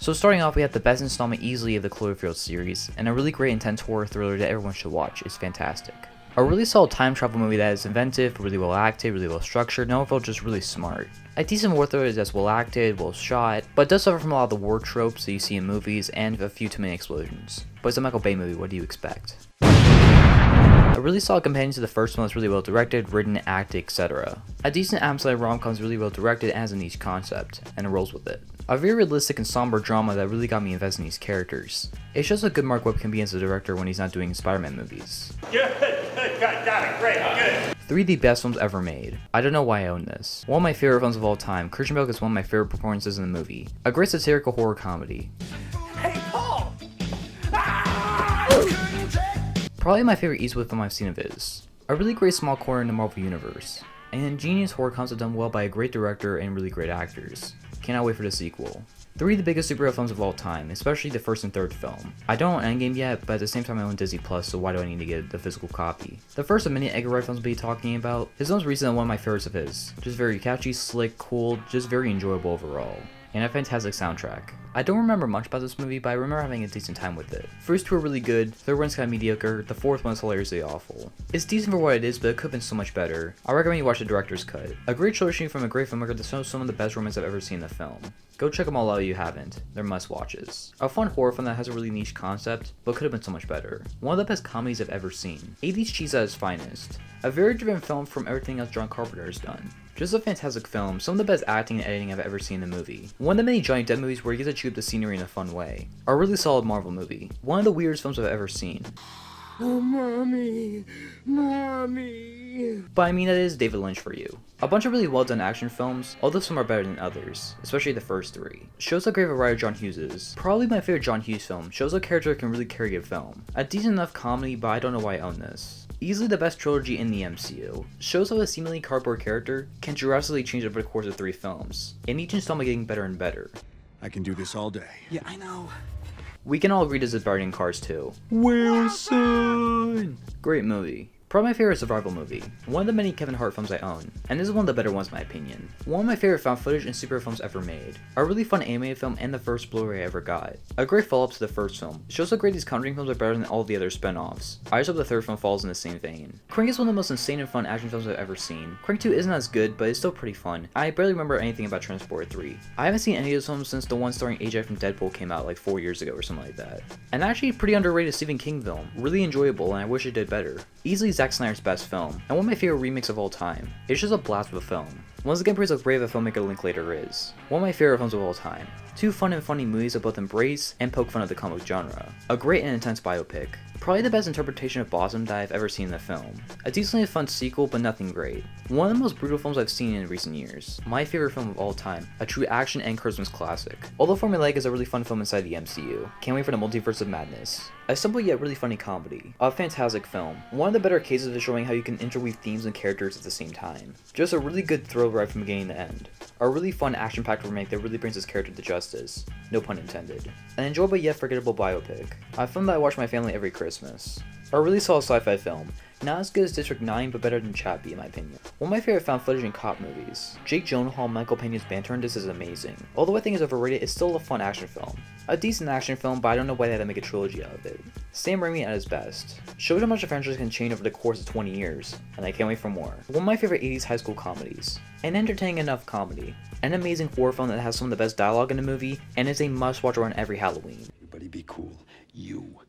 So starting off, we have the best installment easily of the Cloverfield series, and a really great intense horror thriller that everyone should watch. It's fantastic. A really solid time travel movie that is inventive, really well acted, really well structured, and overall just really smart. A decent war thriller that's well acted, well shot, but does suffer from a lot of the war tropes that you see in movies and a few too many explosions. But it's a Michael Bay movie, what do you expect? A really solid companion to the first one that's really well directed, written, acted, etc. A decent Amsler rom-com is really well directed and has a niche concept, and it rolls with it. A very realistic and somber drama that really got me invested in these characters. It shows how good Mark Webb can be as a director when he's not doing Spider-Man movies. Good, got it, great, good. 3 of the best films ever made. I don't know why I own this. One of my favorite films of all time, Christian Bale is one of my favorite performances in the movie. A great satirical horror comedy. Hey, Paul! Probably my favorite Eastwood film I've seen of his. A really great small corner in the Marvel Universe. An ingenious horror concept done well by a great director and really great actors. Cannot wait for the sequel. 3 of the biggest superhero films of all time, especially the first and third film. I don't own Endgame yet, but at the same time I own Disney Plus, so why do I need to get the physical copy? The first of many Edgar Wright films we'll be talking about, his most recent and one of my favorites of his. Just very catchy, slick, cool, just very enjoyable overall. And a fantastic soundtrack. I don't remember much about this movie, but I remember having a decent time with it. First 2 are really good, third one's kinda mediocre, the fourth one's hilariously awful. It's decent for what it is, but it could've been so much better. I recommend you watch the director's cut. A great trilogy from a great filmmaker that shows some of the best romance I've ever seen in the film. Go check them all out if you haven't. They're must watches. A fun horror film that has a really niche concept, but could've been so much better. One of the best comedies I've ever seen. 80s cheese at its finest. A very different film from everything else John Carpenter has done. Just a fantastic film, some of the best acting and editing I've ever seen in a movie. One of the many Johnny Depp movies where he gets to chew up the scenery in a fun way. A really solid Marvel movie. One of the weirdest films I've ever seen. Oh, mommy, mommy. But I mean, that is David Lynch for you. A bunch of really well done action films, although some are better than others, especially the first 3. Shows how great of a writer John Hughes is. Probably my favorite John Hughes film, shows how a character can really carry a film. A decent enough comedy, but I don't know why I own this. Easily the best trilogy in the MCU. Shows how a seemingly cardboard character can drastically change over the course of 3 films, and each installment getting better and better. I can do this all day. Yeah, I know. We can all agree this is better than Cars 2. Wilson! Great movie. Probably my favorite survival movie. One of the many Kevin Hart films I own, and this is one of the better ones in my opinion. One of my favorite found footage and superhero films ever made. A really fun animated film and the first Blu Ray I ever got. A great follow-up to the first film. Shows how great these Conjuring films are better than all the other spin-offs. I just hope the third film falls in the same vein. Crank is one of the most insane and fun action films I've ever seen. Crank 2 isn't as good, but it's still pretty fun. I barely remember anything about Transporter 3. I haven't seen any of those films since the one starring AJ from Deadpool came out like 4 years ago or something like that. And actually pretty underrated Stephen King film. Really enjoyable and I wish it did better. Easily Zack Snyder's best film, and one of my favorite remakes of all time. It's just a blast of a film. Once again, praise how brave a filmmaker Linklater is. One of my favorite films of all time. 2 fun and funny movies that both embrace and poke fun at the comic genre. A great and intense biopic. Probably the best interpretation of Boston that I've ever seen in a film. A decently fun sequel, but nothing great. One of the most brutal films I've seen in recent years. My favorite film of all time. A true action and Christmas classic. Although formulaic is a really fun film inside the MCU. Can't wait for the Multiverse of Madness. A simple yet really funny comedy. A fantastic film. One of the better cases of showing how you can interweave themes and characters at the same time. Just a really good thrill right from beginning to end. A really fun action-packed remake that really brings this character to justice. No pun intended. An enjoyable yet forgettable biopic. A film that I watch with my family every Christmas. A really solid sci-fi film. Not as good as District 9, but better than Chappie in my opinion. One of my favorite found footage and cop movies. Jake Gyllenhaal and Michael Pena's banter in this is amazing. Although I think it's overrated, it's still a fun action film. A decent action film, but I don't know why they had to make a trilogy out of it. Sam Raimi at his best. Shows how much a franchise can change over the course of 20 years, and I can't wait for more. One of my favorite 80s high school comedies. An entertaining enough comedy. An amazing horror film that has some of the best dialogue in the movie, and is a must watch around every Halloween. Everybody be cool. You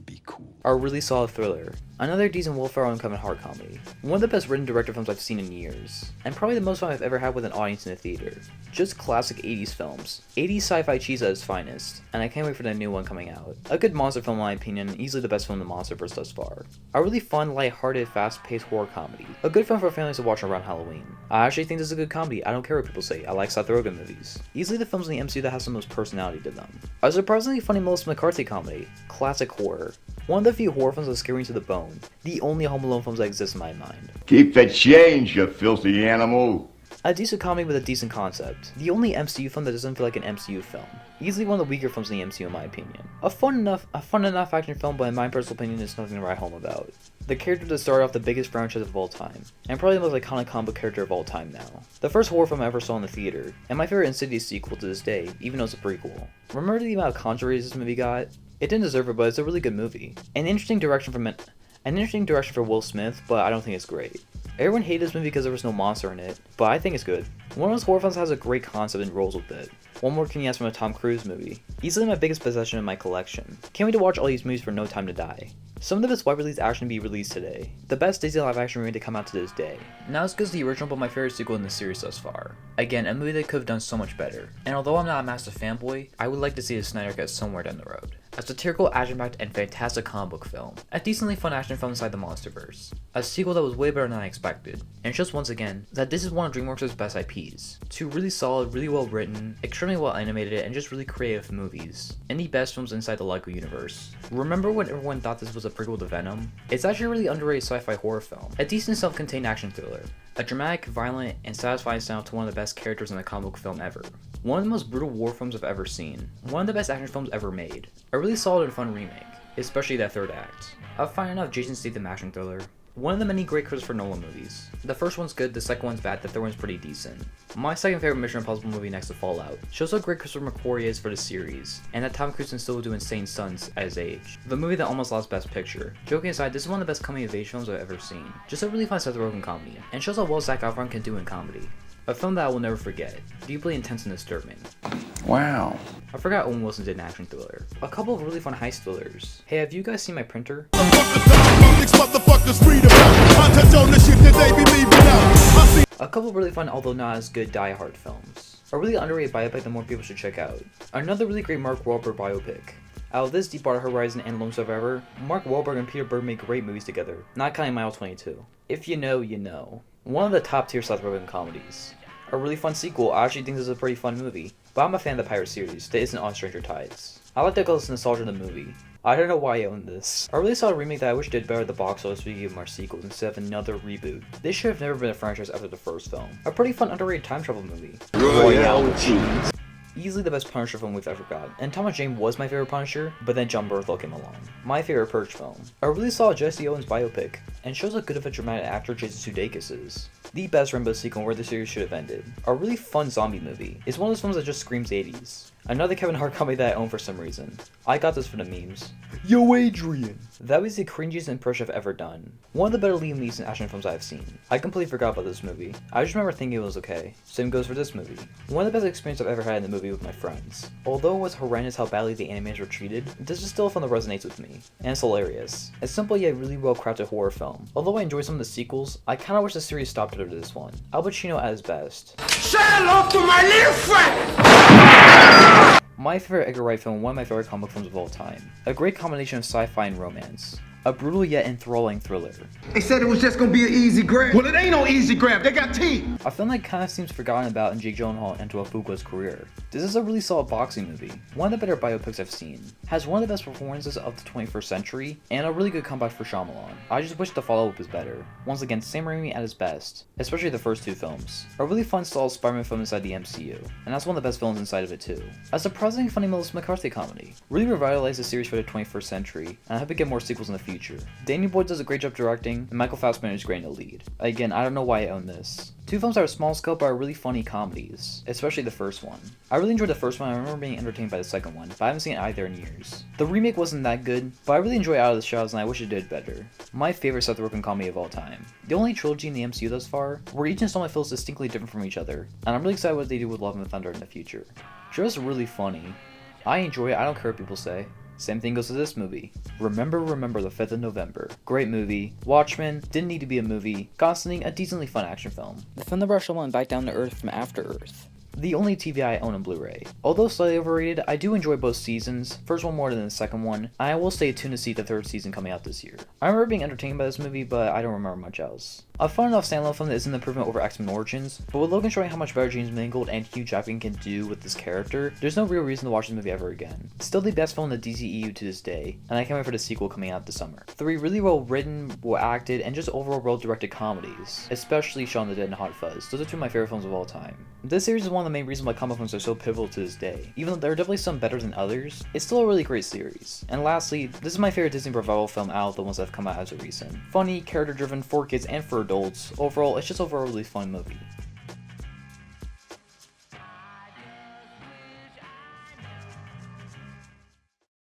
be cool. A really solid thriller. Another decent Will Ferrell and Kevin Hart comedy. One of the best written director films I've seen in years. And probably the most fun I've ever had with an audience in a theater. Just classic 80s films. 80s sci-fi cheese at its finest. And I can't wait for the new one coming out. A good monster film in my opinion, and easily the best film in the MonsterVerse thus far. A really fun, light-hearted, fast-paced horror comedy. A good film for families to watch around Halloween. I actually think this is a good comedy, I don't care what people say, I like Seth Rogen movies. Easily the films in the MCU that has the most personality to them. A surprisingly funny Melissa McCarthy comedy. Classic horror. One of the few horror films that scare me to the bone. The only Home Alone films that exist in my mind. Keep the change, you filthy animal. A decent comedy with a decent concept. The only MCU film that doesn't feel like an MCU film. Easily one of the weaker films in the MCU in my opinion. A fun enough action film, but in my personal opinion, it's nothing to write home about. The character that started off the biggest franchise of all time, and probably the most iconic comic book character of all time now. The first horror film I ever saw in the theater, and my favorite Insidious sequel to this day, even though it's a prequel. Remember the amount of controversy this movie got? It didn't deserve it, but it's a really good movie. An interesting direction for Will Smith, but I don't think it's great. Everyone hated this movie because there was no monster in it, but I think it's good. One of those horror films that has a great concept and rolls with it. What more can you ask from a Tom Cruise movie? Easily my biggest possession in my collection. Can't wait to watch all these movies for No Time to Die. Some of the best wide release action to be released today. The best Disney live action movie to come out to this day. Not as good as the original, but my favorite sequel in the series thus far. Again, a movie that could have done so much better. And although I'm not a massive fanboy, I would like to see a Snyder Cut somewhere down the road. A satirical, action-packed, and fantastic comic book film. A decently fun action film inside the MonsterVerse. A sequel that was way better than I expected. And shows once again that this is one of DreamWorks' best IPs. Two really solid, really well written, extremely well animated, and just really creative movies. And the best films inside the LEGO universe. Remember when everyone thought this was a prequel to Venom? It's actually a really underrated sci-fi horror film. A decent self-contained action thriller. A dramatic, violent, and satisfying sound to one of the best characters in a comic book film ever. One of the most brutal war films I've ever seen. One of the best action films ever made. A really solid and fun remake, especially that third act. A fine enough Jason Statham action thriller. One of the many great Christopher Nolan movies. The first one's good, the second one's bad, the third one's pretty decent. My second favorite Mission Impossible movie next to Fallout. Shows how great Christopher McQuarrie is for the series, and that Tom Cruise can still do insane stunts at his age. The movie that almost lost Best Picture. Joking aside, this is one of the best coming of age films I've ever seen. Just a really fun Seth Rogen comedy, and shows how well Zac Efron can do in comedy. A film that I will never forget. Deeply intense and disturbing. Wow. I forgot Owen Wilson did an action thriller. A couple of really fun heist thrillers. Hey, have you guys seen my printer? A couple of really fun, although not as good, Die Hard films. A really underrated biopic that more people should check out. Another really great Mark Wahlberg biopic. Out of this, Deepwater Horizon and Lone Survivor, Mark Wahlberg and Peter Berg made great movies together, not counting Mile 22. If you know, you know. One of the top tier Seth Rogen comedies. A really fun sequel. I actually think this is a pretty fun movie, but I'm a fan of the Pirate series that isn't on Stranger Tides. I like the close nostalgia in the movie. I don't know why I own this. I really saw a remake that I wish did better at the box office, so we gave more sequels instead of another reboot. This should have never been a franchise after the first film. A pretty fun underrated time travel movie. Easily the best Punisher film we've ever got, and Thomas Jane was my favorite Punisher, but then John Bernthal came along. My favorite Purge film. A really solid Jesse Owens biopic, and shows how good of a dramatic actor Jason Sudeikis is. The best Rainbow sequel where the series should have ended. A really fun zombie movie. It's one of those films that just screams 80s. Another Kevin Hart comedy that I own for some reason. I got this for the memes. Yo Adrian! That was the cringiest impression I've ever done. One of the better Liam Neeson action films I've seen. I completely forgot about this movie. I just remember thinking it was okay. Same goes for this movie. One of the best experiences I've ever had in the movie with my friends. Although it was horrendous how badly the animators were treated, this is still a film that resonates with me. And it's hilarious. A simple yet really well crafted horror film. Although I enjoy some of the sequels, I kinda wish the series stopped after this one. Al Pacino at his best. Say hello to my little friend! My favorite Edgar Wright film, one of my favorite comic book films of all time. A great combination of sci-fi and romance. A brutal yet enthralling thriller. They said it was just gonna be an easy grab. Well, it ain't no easy grab. They got teeth. A film that kind of seems forgotten about in Jake Gyllenhaal and Antoine Fuqua's career. This is a really solid boxing movie. One of the better biopics I've seen. Has one of the best performances of the 21st century, and a really good comeback for Shyamalan. I just wish the follow-up was better. Once again, Sam Raimi at his best, especially the first two films. A really fun, solid Spider-Man film inside the MCU, and that's one of the best villains inside of it too. A surprisingly funny Melissa McCarthy comedy. Really revitalized the series for the 21st century, and I hope we get more sequels in the future. Danny Boyd does a great job directing, and Michael Fassbender is great in the lead. Again, I don't know why I own this. Two films that are small scale but are really funny comedies, especially the first one. I really enjoyed the first one, and I remember being entertained by the second one, but I haven't seen either in years. The remake wasn't that good, but I really enjoy Out of the Shadows and I wish it did better. My favorite Seth Rogen comedy of all time. The only trilogy in the MCU thus far, where each installment feels distinctly different from each other, and I'm really excited what they do with Love and Thunder in the future. Just really funny. I enjoy it, I don't care what people say. Same thing goes to this movie. Remember the 5th of November. Great movie. Watchmen, didn't need to be a movie. Constantine, a decently fun action film. The film that brought Shyamalan back down to Earth from After Earth. the only TV I own on Blu-ray. Although slightly overrated, I do enjoy both seasons, first one more than the second one. I will stay tuned to see the third season coming out this year. I remember being entertained by this movie, but I don't remember much else. A fun enough standalone film that is an improvement over X-Men Origins, but with Logan showing how much better James Mangold and Hugh Jackman can do with this character, there's no real reason to watch this movie ever again. It's still the best film in the DCEU to this day, and I can't wait for the sequel coming out this summer. 3 really well written, well acted, and just overall well directed comedies, especially Shaun the Dead and Hot Fuzz. Those are 2 of my favorite films of all time. This series is one of the main reasons why comic films are so pivotal to this day. Even though there are definitely some better than others, it's still a really great series. And lastly, this is my favorite Disney revival film out of the ones that have come out as of recent. Funny, character driven, for kids and for adults. Overall, it's just overall a really fun movie.